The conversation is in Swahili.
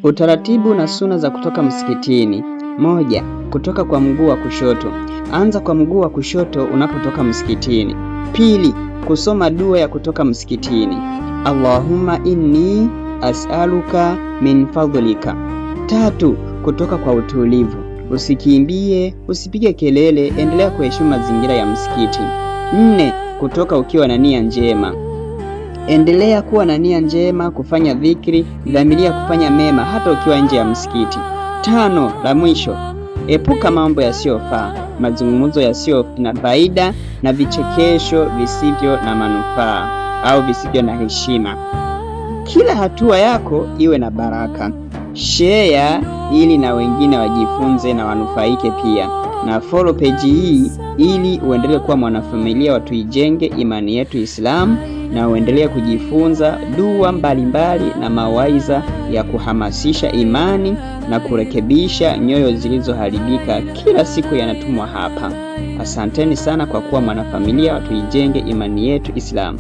Utaratibu na suna za kutoka msikitini. Moja, kutoka kwa mguu wa kushoto. Anza kwa mguu wa kushoto unapotoka msikitini. Pili, kusoma dua ya kutoka msikitini. Allahumma inni as'aluka min fadlika. Tatu, kutoka kwa utulivu. Usikimbie, usipige kelele, endelea kuheshimu mazingira ya msikiti. Nne, kutoka ukiwa na nia njema. Endelea kuwa na nia njema, kufanya dhikri, dhamiria kufanya mema hata ukiwa nje ya msikiti. Tano, la mwisho, epuka mambo yasiyofaa, mazungumzo yasiyo na faida na vichekesho visivyo na manufaa au visivyo na heshima. Kila hatua yako iwe na baraka. Share ili na wengine wajifunze na wanufaike pia, na follow page hii ili uendelee kuwa mwanafamilia wa Tuijenge Imani Yetu Islam, na uendelee kujifunza dua mbalimbali na mawaidha ya kuhamasisha imani na kurekebisha nyoyo zilizoharibika. Kila siku yanatumwa hapa. Asanteni sana kwa kuwa mwanafamilia wa Tuijenge Imani Yetu Islam.